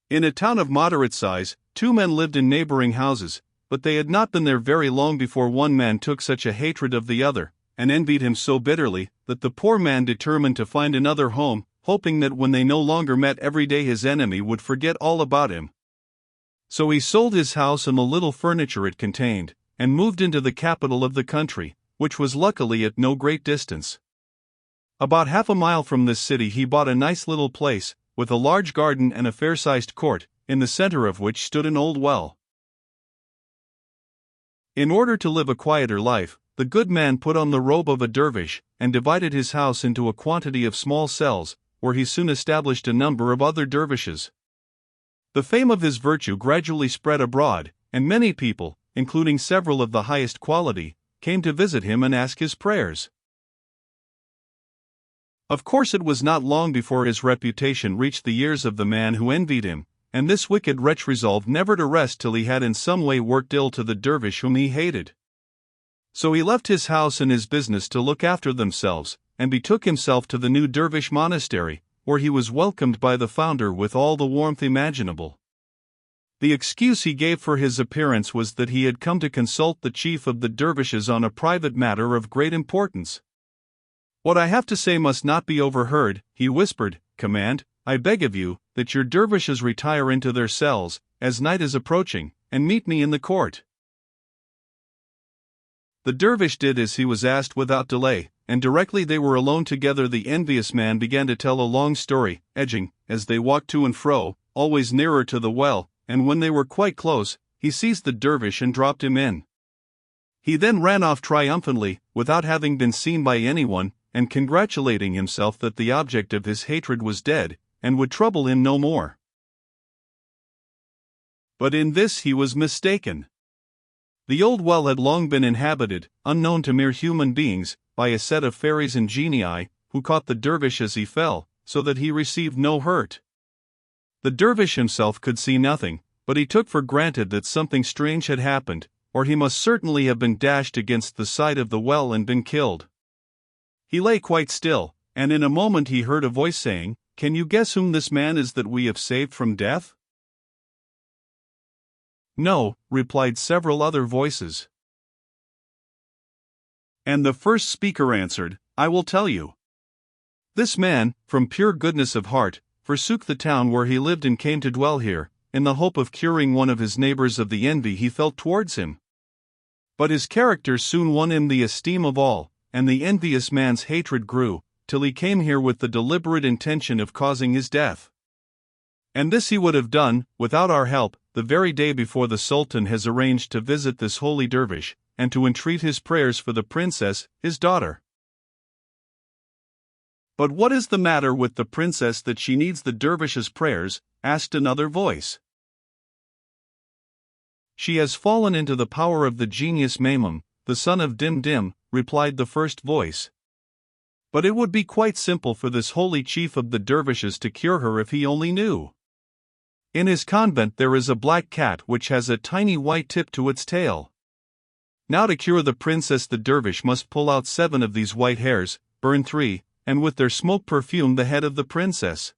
In a town of moderate size, two men lived in neighboring houses, but they had not been there very long before one man took such a hatred of the other, and envied him so bitterly, that the poor man determined to find another home, hoping that when they no longer met every day his enemy would forget all about him. So he sold his house and the little furniture it contained, and moved into the capital of the country, which was luckily at no great distance. About half a mile from this city he bought a nice little place, with a large garden and a fair-sized court, in the center of which stood an old well. In order to live a quieter life, the good man put on the robe of a dervish, and divided his house into a quantity of small cells, where he soon established a number of other dervishes. The fame of his virtue gradually spread abroad, and many people, including several of the highest quality, came to visit him and ask his prayers. Of course, it was not long before his reputation reached the ears of the man who envied him, and this wicked wretch resolved never to rest till he had in some way worked ill to the dervish whom he hated. So he left his house and his business to look after themselves, and betook himself to the new dervish monastery, where he was welcomed by the founder with all the warmth imaginable. The excuse he gave for his appearance was that he had come to consult the chief of the dervishes on a private matter of great importance. "What I have to say must not be overheard," he whispered. "Command, I beg of you, that your dervishes retire into their cells, as night is approaching, and meet me in the court." The dervish did as he was asked without delay, and directly they were alone together the envious man began to tell a long story, edging, as they walked to and fro, always nearer to the well, and when they were quite close, he seized the dervish and dropped him in. He then ran off triumphantly, without having been seen by anyone, and congratulating himself that the object of his hatred was dead, and would trouble him no more. But in this he was mistaken. The old well had long been inhabited, unknown to mere human beings, by a set of fairies and genii, who caught the dervish as he fell, so that he received no hurt. The dervish himself could see nothing, but he took for granted that something strange had happened, or he must certainly have been dashed against the side of the well and been killed. He lay quite still, and in a moment he heard a voice saying, "Can you guess whom this man is that we have saved from death?" "No," replied several other voices. And the first speaker answered, "I will tell you. This man, from pure goodness of heart, forsook the town where he lived and came to dwell here, in the hope of curing one of his neighbors of the envy he felt towards him. But his character soon won him the esteem of all, and the envious man's hatred grew, till he came here with the deliberate intention of causing his death. And this he would have done, without our help, the very day before the Sultan has arranged to visit this holy dervish, and to entreat his prayers for the princess, his daughter." "But what is the matter with the princess that she needs the dervish's prayers?" asked another voice. "She has fallen into the power of the genius Maimum, the son of Dim-Dim," replied the first voice. "But it would be quite simple for this holy chief of the dervishes to cure her if he only knew. In his convent there is a black cat which has a tiny white tip to its tail. Now to cure the princess the dervish must pull out 7 of these white hairs, burn 3, and with their smoke perfume the head of the princess.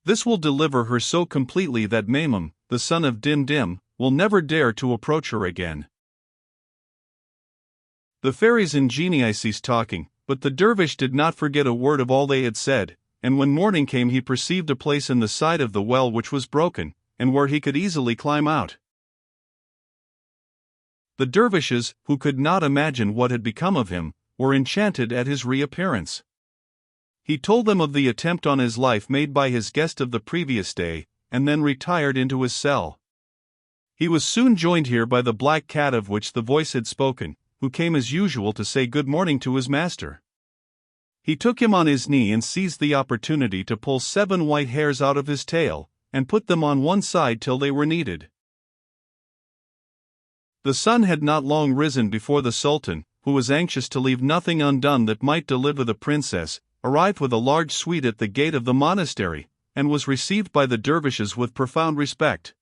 This will deliver her so completely that Maimum, the son of Dim-Dim, will never dare to approach her again." The fairies and genii ceased talking, but the dervish did not forget a word of all they had said, and when morning came he perceived a place in the side of the well which was broken, and where he could easily climb out. The dervishes, who could not imagine what had become of him, were enchanted at his reappearance. He told them of the attempt on his life made by his guest of the previous day, and then retired into his cell. He was soon joined here by the black cat of which the voice had spoken, who came as usual to say good morning to his master. He took him on his knee and seized the opportunity to pull 7 white hairs out of his tail, and put them on one side till they were needed. The sun had not long risen before the Sultan, who was anxious to leave nothing undone that might deliver the princess, arrived with a large suite at the gate of the monastery, and was received by the dervishes with profound respect.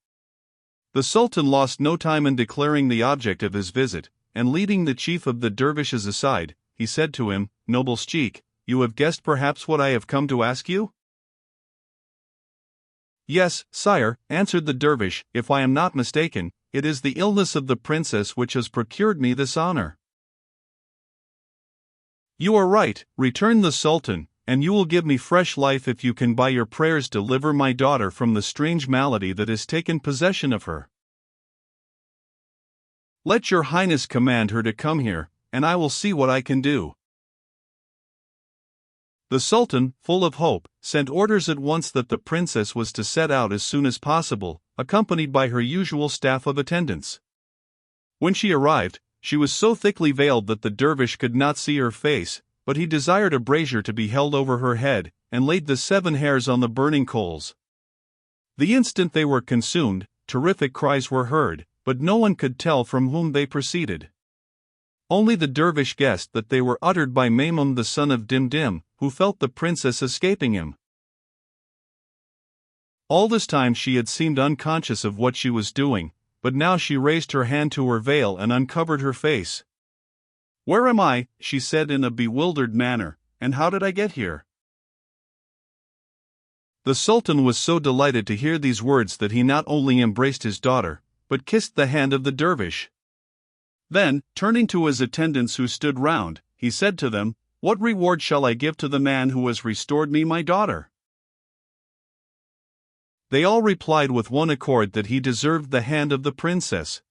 The Sultan lost no time in declaring the object of his visit, and leading the chief of the dervishes aside, he said to him, "Noble sheikh, you have guessed perhaps what I have come to ask you?" Yes, sire, answered the dervish, if I am not mistaken, it is the illness of the princess which has procured me this honor. You are right, returned the sultan, and you will give me fresh life if you can by your prayers deliver my daughter from the strange malady that has taken possession of her. Let your highness command her to come here, and I will see what I can do. The sultan, full of hope, sent orders at once that the princess was to set out as soon as possible, accompanied by her usual staff of attendants. When she arrived, she was so thickly veiled that the dervish could not see her face, but he desired a brazier to be held over her head, and laid the 7 hairs on the burning coals. The instant they were consumed, terrific cries were heard, but no one could tell from whom they proceeded. Only the dervish guessed that they were uttered by Maimum the son of Dimdim, who felt the princess escaping him. All this time she had seemed unconscious of what she was doing, but now she raised her hand to her veil and uncovered her face. "Where am I?" she said in a bewildered manner, "and how did I get here?" The sultan was so delighted to hear these words that he not only embraced his daughter, but kissed the hand of the dervish. Then, turning to his attendants who stood round, he said to them, "What reward shall I give to the man who has restored me my daughter?" They all replied with one accord that he deserved the hand of the princess.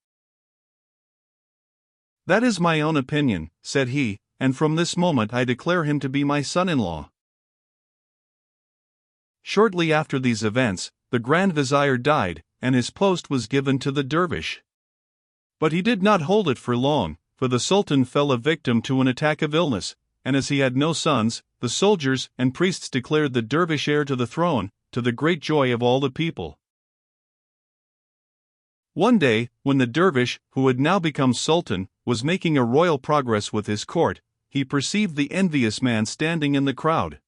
"That is my own opinion," said he, "and from this moment I declare him to be my son-in-law." Shortly after these events, the Grand Vizier died, and his post was given to the dervish. But he did not hold it for long, for the sultan fell a victim to an attack of illness, and as he had no sons, the soldiers and priests declared the dervish heir to the throne, to the great joy of all the people. One day, when the dervish, who had now become sultan, was making a royal progress with his court, he perceived the envious man standing in the crowd.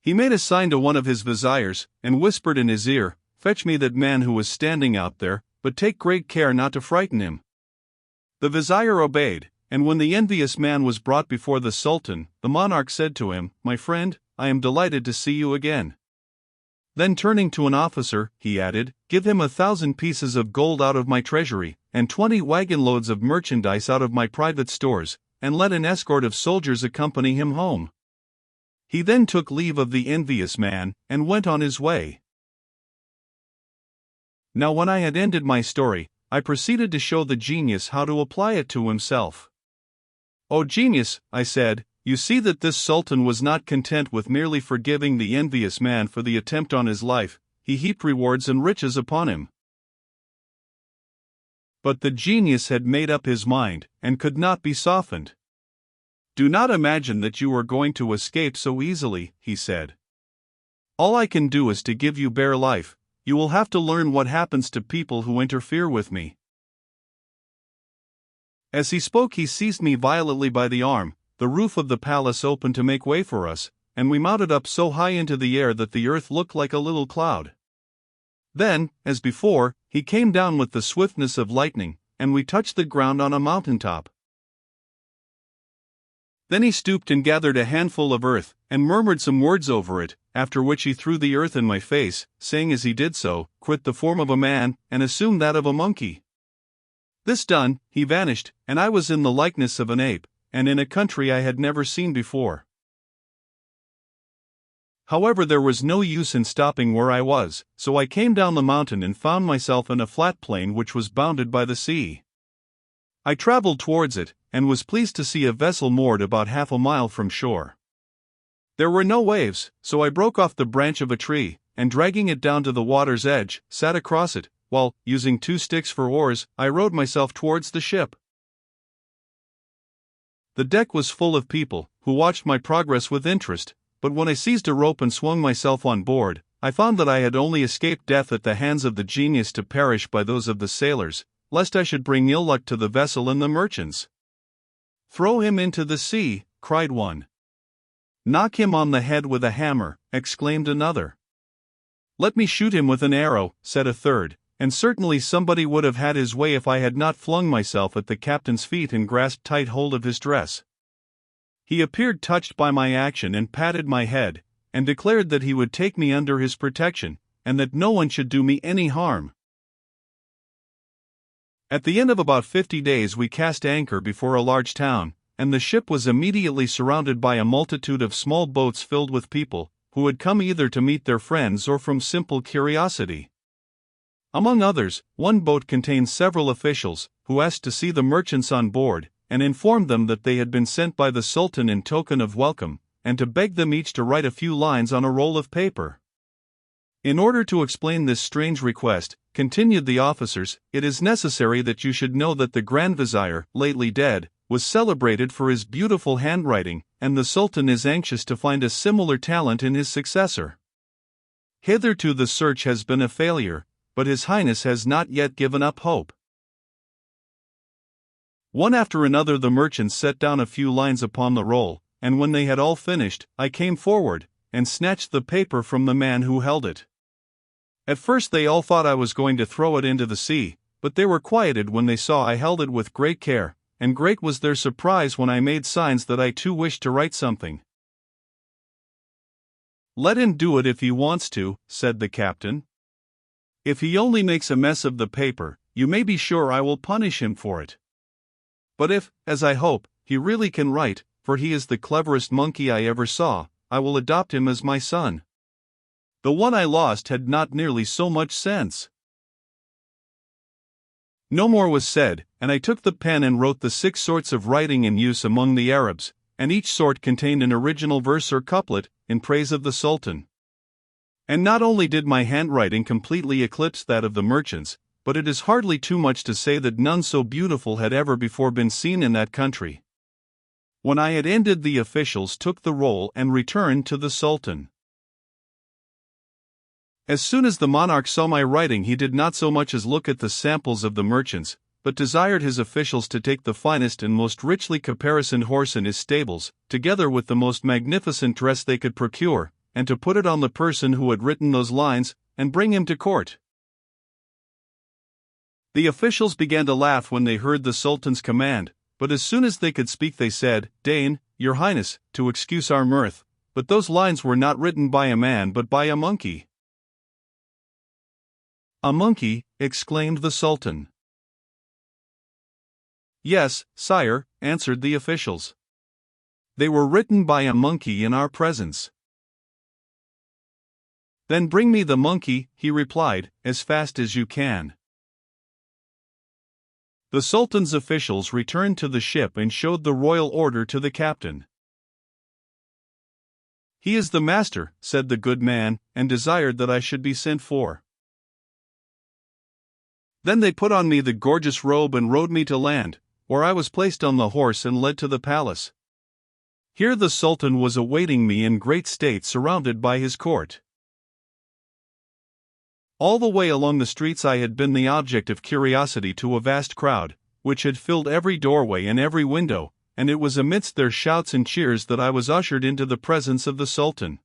He made a sign to one of his viziers, and whispered in his ear, "Fetch me that man who is standing out there, but take great care not to frighten him." The vizier obeyed, and when the envious man was brought before the sultan, the monarch said to him, "My friend, I am delighted to see you again." Then turning to an officer, he added, "Give him 1,000 pieces of gold out of my treasury, and 20 wagon-loads of merchandise out of my private stores, and let an escort of soldiers accompany him home." He then took leave of the envious man, and went on his way. Now when I had ended my story, I proceeded to show the genius how to apply it to himself. "O genius," I said, "you see that this sultan was not content with merely forgiving the envious man for the attempt on his life, he heaped rewards and riches upon him." But the genius had made up his mind, and could not be softened. "Do not imagine that you are going to escape so easily," he said. "All I can do is to give you bare life. You will have to learn what happens to people who interfere with me." As he spoke he seized me violently by the arm, the roof of the palace opened to make way for us, and we mounted up so high into the air that the earth looked like a little cloud. Then, as before, he came down with the swiftness of lightning, and we touched the ground on a mountain top. Then he stooped and gathered a handful of earth, and murmured some words over it, after which he threw the earth in my face, saying as he did so, "Quit the form of a man, and assume that of a monkey." This done, he vanished, and I was in the likeness of an ape, and in a country I had never seen before. However, there was no use in stopping where I was, so I came down the mountain and found myself in a flat plain which was bounded by the sea. I traveled towards it, and was pleased to see a vessel moored about half a mile from shore. There were no waves, so I broke off the branch of a tree, and dragging it down to the water's edge, sat across it, while, using 2 sticks for oars, I rowed myself towards the ship. The deck was full of people, who watched my progress with interest, but when I seized a rope and swung myself on board, I found that I had only escaped death at the hands of the genius to perish by those of the sailors, lest I should bring ill luck to the vessel and the merchants. "Throw him into the sea," cried one. "Knock him on the head with a hammer," exclaimed another. "Let me shoot him with an arrow," said a third, and certainly somebody would have had his way if I had not flung myself at the captain's feet and grasped tight hold of his dress. He appeared touched by my action and patted my head, and declared that he would take me under his protection, and that no one should do me any harm. At the end of about 50 days we cast anchor before a large town, and the ship was immediately surrounded by a multitude of small boats filled with people, who had come either to meet their friends or from simple curiosity. Among others, one boat contained several officials, who asked to see the merchants on board, and informed them that they had been sent by the Sultan in token of welcome, and to beg them each to write a few lines on a roll of paper. In order to explain this strange request, continued the officers, it is necessary that you should know that the Grand Vizier, lately dead, was celebrated for his beautiful handwriting, and the Sultan is anxious to find a similar talent in his successor. Hitherto the search has been a failure, but His Highness has not yet given up hope. One after another the merchants set down a few lines upon the roll, and when they had all finished, I came forward, and snatched the paper from the man who held it. At first they all thought I was going to throw it into the sea, but they were quieted when they saw I held it with great care, and great was their surprise when I made signs that I too wished to write something. "Let him do it if he wants to," said the captain. "If he only makes a mess of the paper, you may be sure I will punish him for it. But if, as I hope, he really can write, for he is the cleverest monkey I ever saw, I will adopt him as my son. The one I lost had not nearly so much sense." No more was said, and I took the pen and wrote the 6 sorts of writing in use among the Arabs, and each sort contained an original verse or couplet, in praise of the Sultan. And not only did my handwriting completely eclipse that of the merchants, but it is hardly too much to say that none so beautiful had ever before been seen in that country. When I had ended, the officials took the roll and returned to the Sultan. As soon as the monarch saw my writing, he did not so much as look at the samples of the merchants, but desired his officials to take the finest and most richly caparisoned horse in his stables, together with the most magnificent dress they could procure, and to put it on the person who had written those lines, and bring him to court. The officials began to laugh when they heard the Sultan's command, but as soon as they could speak they said, "Deign, your Highness, to excuse our mirth, but those lines were not written by a man but by a monkey." "A monkey?" exclaimed the Sultan. "Yes, sire," answered the officials. "They were written by a monkey in our presence." "Then bring me the monkey," he replied, "as fast as you can." The Sultan's officials returned to the ship and showed the royal order to the captain. "He is the master," said the good man, and desired that I should be sent for. Then they put on me the gorgeous robe and rowed me to land, where I was placed on the horse and led to the palace. Here the Sultan was awaiting me in great state, surrounded by his court. All the way along the streets I had been the object of curiosity to a vast crowd, which had filled every doorway and every window, and it was amidst their shouts and cheers that I was ushered into the presence of the Sultan.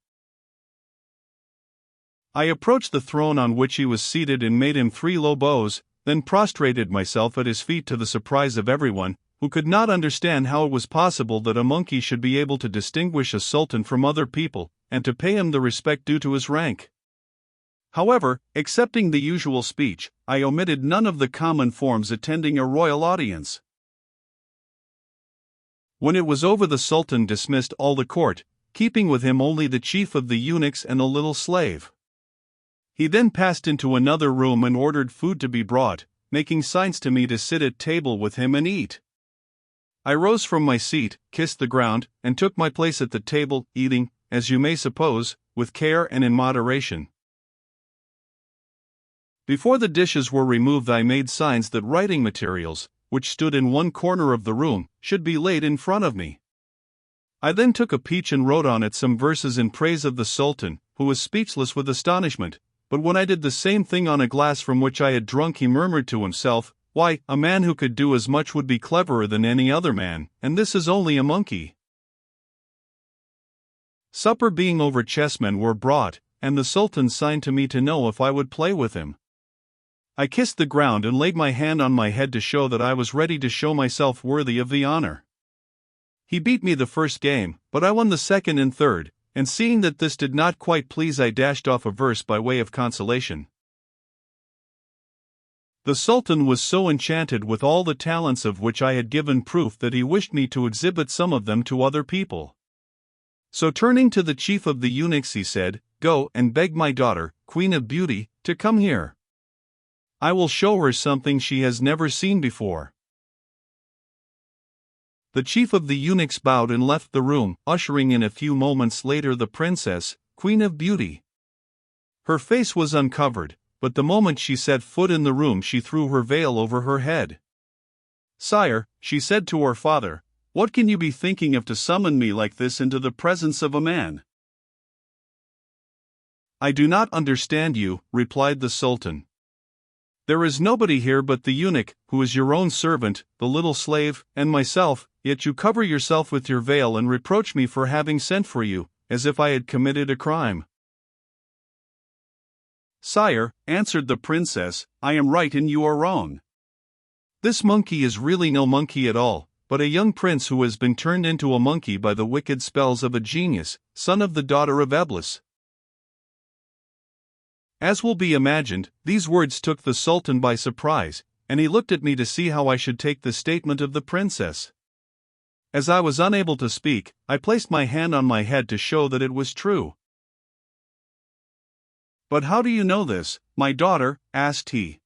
I approached the throne on which he was seated and made him 3 low bows, then prostrated myself at his feet, to the surprise of everyone, who could not understand how it was possible that a monkey should be able to distinguish a sultan from other people, and to pay him the respect due to his rank. However, excepting the usual speech, I omitted none of the common forms attending a royal audience. When it was over, the Sultan dismissed all the court, keeping with him only the chief of the eunuchs and a little slave. He then passed into another room and ordered food to be brought, making signs to me to sit at table with him and eat. I rose from my seat, kissed the ground, and took my place at the table, eating, as you may suppose, with care and in moderation. Before the dishes were removed, I made signs that writing materials, which stood in one corner of the room, should be laid in front of me. I then took a peach and wrote on it some verses in praise of the Sultan, who was speechless with astonishment. But when I did the same thing on a glass from which I had drunk, he murmured to himself, "Why, a man who could do as much would be cleverer than any other man, and this is only a monkey." Supper being over, chessmen were brought, and the Sultan signed to me to know if I would play with him. I kissed the ground and laid my hand on my head to show that I was ready to show myself worthy of the honor. He beat me the first game, but I won the second and third, and seeing that this did not quite please, I dashed off a verse by way of consolation. The Sultan was so enchanted with all the talents of which I had given proof that he wished me to exhibit some of them to other people. So turning to the chief of the eunuchs he said, "Go and beg my daughter, Queen of Beauty, to come here. I will show her something she has never seen before." The chief of the eunuchs bowed and left the room, ushering in a few moments later the princess, Queen of Beauty. Her face was uncovered, but the moment she set foot in the room she threw her veil over her head. "Sire," she said to her father, "what can you be thinking of to summon me like this into the presence of a man?" "I do not understand you," replied the Sultan. "There is nobody here but the eunuch, who is your own servant, the little slave, and myself, yet you cover yourself with your veil and reproach me for having sent for you, as if I had committed a crime." "Sire," answered the princess, "I am right and you are wrong. This monkey is really no monkey at all, but a young prince who has been turned into a monkey by the wicked spells of a genius, son of the daughter of Eblis." As will be imagined, these words took the Sultan by surprise, and he looked at me to see how I should take the statement of the princess. As I was unable to speak, I placed my hand on my head to show that it was true. "But how do you know this, my daughter?" asked he.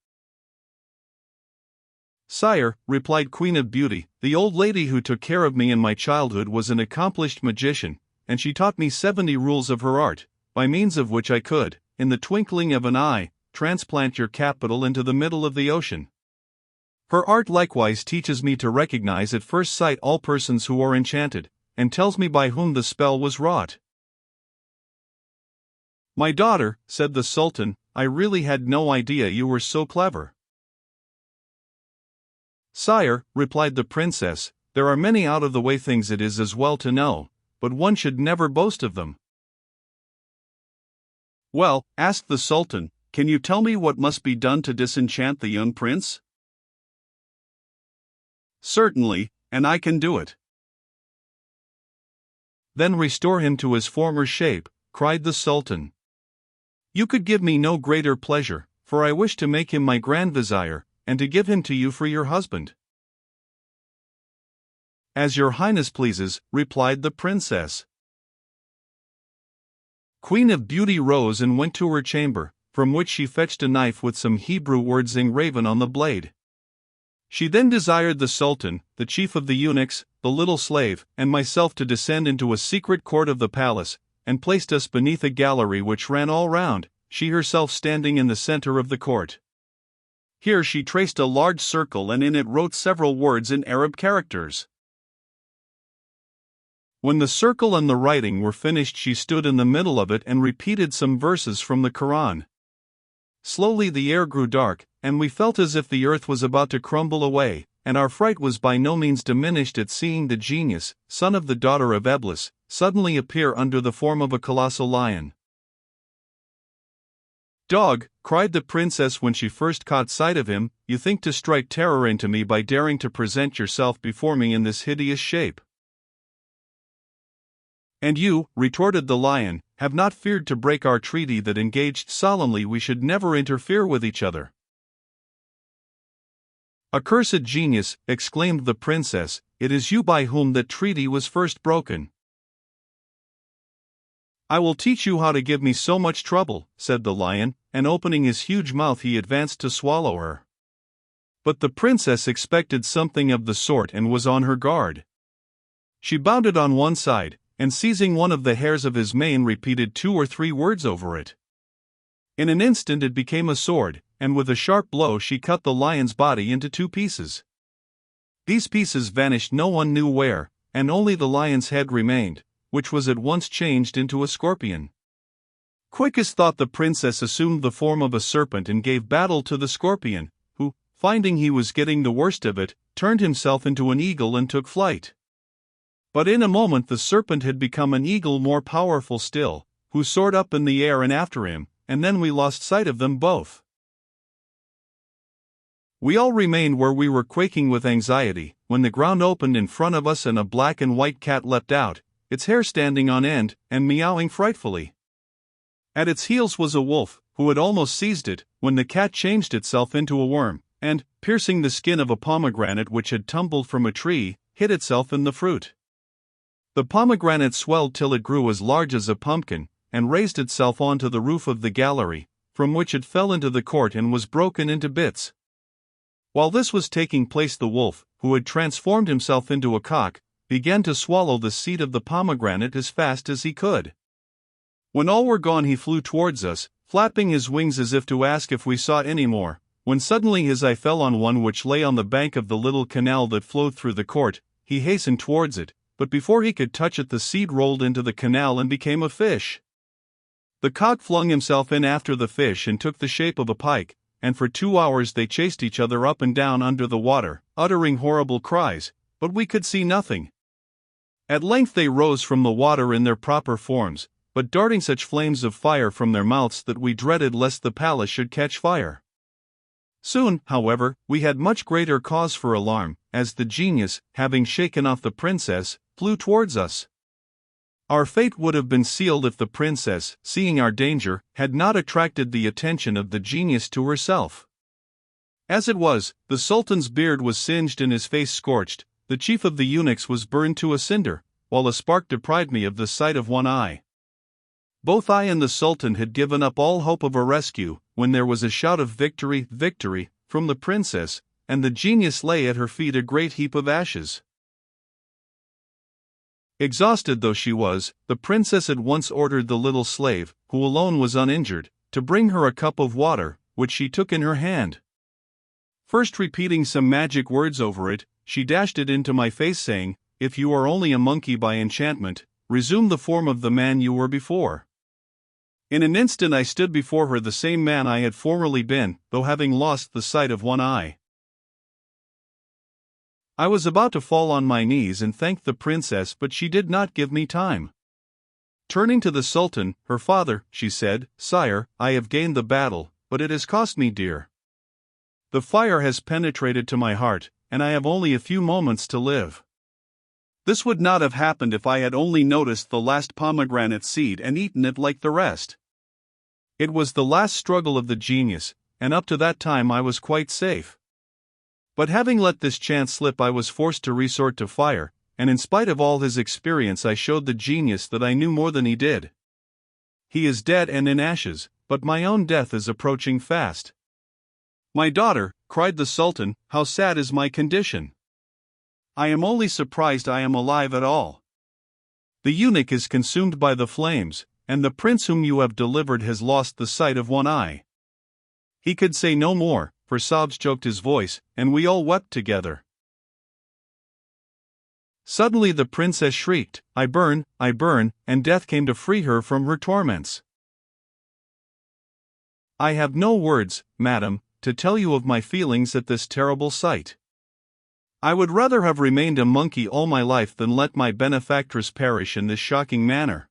"Sire," replied Queen of Beauty, "the old lady who took care of me in my childhood was an accomplished magician, and she taught me 70 rules of her art, by means of which I could, in the twinkling of an eye, transplant your capital into the middle of the ocean. Her art likewise teaches me to recognize at first sight all persons who are enchanted, and tells me by whom the spell was wrought." "My daughter," said the Sultan, "I really had no idea you were so clever." "Sire," replied the princess, "there are many out-of-the-way things it is as well to know, but one should never boast of them." "Well," asked the Sultan, "can you tell me what must be done to disenchant the young prince?" "Certainly, and I can do it." "Then restore him to his former shape," cried the Sultan. "You could give me no greater pleasure, for I wish to make him my Grand Vizier, and to give him to you for your husband." "As your highness pleases," replied the princess. Queen of Beauty rose and went to her chamber, from which she fetched a knife with some Hebrew words engraven on the blade. She then desired the Sultan, the chief of the eunuchs, the little slave, and myself to descend into a secret court of the palace, and placed us beneath a gallery which ran all round, she herself standing in the center of the court. Here she traced a large circle and in it wrote several words in Arab characters. When the circle and the writing were finished, she stood in the middle of it and repeated some verses from the Quran. Slowly the air grew dark, and we felt as if the earth was about to crumble away, and our fright was by no means diminished at seeing the genius, son of the daughter of Eblis, suddenly appear under the form of a colossal lion. "Dog," cried the princess when she first caught sight of him, "you think to strike terror into me by daring to present yourself before me in this hideous shape." "And you," retorted the lion, "have not feared to break our treaty that engaged solemnly we should never interfere with each other." "Accursed genius," exclaimed the princess, "it is you by whom that treaty was first broken." "I will teach you how to give me so much trouble," said the lion, and opening his huge mouth he advanced to swallow her. But the princess expected something of the sort and was on her guard. She bounded on one side, and seizing one of the hairs of his mane repeated 2 or 3 words over it. In an instant it became a sword, and with a sharp blow she cut the lion's body into 2 pieces. These pieces vanished no one knew where, and only the lion's head remained, which was at once changed into a scorpion. Quick as thought the princess assumed the form of a serpent and gave battle to the scorpion, who, finding he was getting the worst of it, turned himself into an eagle and took flight. But in a moment the serpent had become an eagle more powerful still, who soared up in the air and after him, and then we lost sight of them both. We all remained where we were quaking with anxiety, when the ground opened in front of us and a black and white cat leapt out, its hair standing on end, and meowing frightfully. At its heels was a wolf, who had almost seized it, when the cat changed itself into a worm, and, piercing the skin of a pomegranate which had tumbled from a tree, hid itself in the fruit. The pomegranate swelled till it grew as large as a pumpkin, and raised itself onto the roof of the gallery, from which it fell into the court and was broken into bits. While this was taking place, the wolf, who had transformed himself into a cock, began to swallow the seed of the pomegranate as fast as he could. When all were gone, he flew towards us, flapping his wings as if to ask if we saw any more, when suddenly his eye fell on one which lay on the bank of the little canal that flowed through the court. He hastened towards it, but before he could touch it the seed rolled into the canal and became a fish. The cock flung himself in after the fish and took the shape of a pike, and for 2 hours they chased each other up and down under the water, uttering horrible cries, but we could see nothing. At length they rose from the water in their proper forms, but darting such flames of fire from their mouths that we dreaded lest the palace should catch fire. Soon, however, we had much greater cause for alarm, as the genius, having shaken off the princess, flew towards us. Our fate would have been sealed if the princess, seeing our danger, had not attracted the attention of the genius to herself. As it was, the sultan's beard was singed and his face scorched, the chief of the eunuchs was burned to a cinder, while a spark deprived me of the sight of one eye. Both I and the sultan had given up all hope of a rescue, when there was a shout of "Victory, victory," from the princess, and the genius lay at her feet a great heap of ashes. Exhausted though she was, the princess at once ordered the little slave, who alone was uninjured, to bring her a cup of water, which she took in her hand. First repeating some magic words over it, she dashed it into my face, saying, "If you are only a monkey by enchantment, resume the form of the man you were before." In an instant I stood before her the same man I had formerly been, though having lost the sight of one eye. I was about to fall on my knees and thank the princess, but she did not give me time. Turning to the sultan, her father, she said, "Sire, I have gained the battle, but it has cost me dear. The fire has penetrated to my heart, and I have only a few moments to live." This would not have happened if I had only noticed the last pomegranate seed and eaten it like the rest. It was the last struggle of the genius, and up to that time I was quite safe. But having let this chance slip, I was forced to resort to fire, and in spite of all his experience I showed the genius that I knew more than he did. He is dead and in ashes, but my own death is approaching fast. "My daughter," cried the sultan, "how sad is my condition! I am only surprised I am alive at all. The eunuch is consumed by the flames, and the prince whom you have delivered has lost the sight of one eye." He could say no more, for sobs choked his voice, and we all wept together. Suddenly the princess shrieked, I burn," and death came to free her from her torments. I have no words, madam, to tell you of my feelings at this terrible sight. I would rather have remained a monkey all my life than let my benefactress perish in this shocking manner.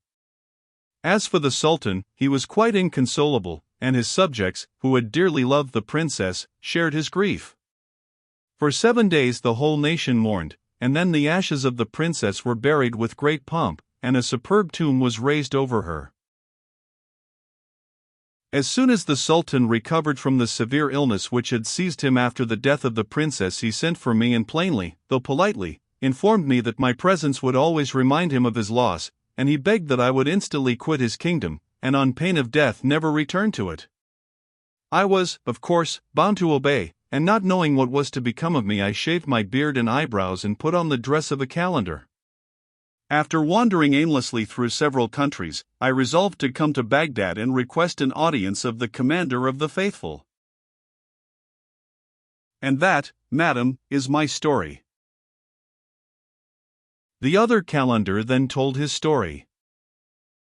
As for the sultan, he was quite inconsolable, and his subjects, who had dearly loved the princess, shared his grief. For 7 days the whole nation mourned, and then the ashes of the princess were buried with great pomp, and a superb tomb was raised over her. As soon as the sultan recovered from the severe illness which had seized him after the death of the princess, he sent for me and plainly, though politely, informed me that my presence would always remind him of his loss, and he begged that I would instantly quit his kingdom, and on pain of death never return to it. I was, of course, bound to obey, and not knowing what was to become of me, I shaved my beard and eyebrows and put on the dress of a calender. After wandering aimlessly through several countries, I resolved to come to Baghdad and request an audience of the commander of the faithful. And that, madam, is my story. The other calender then told his story.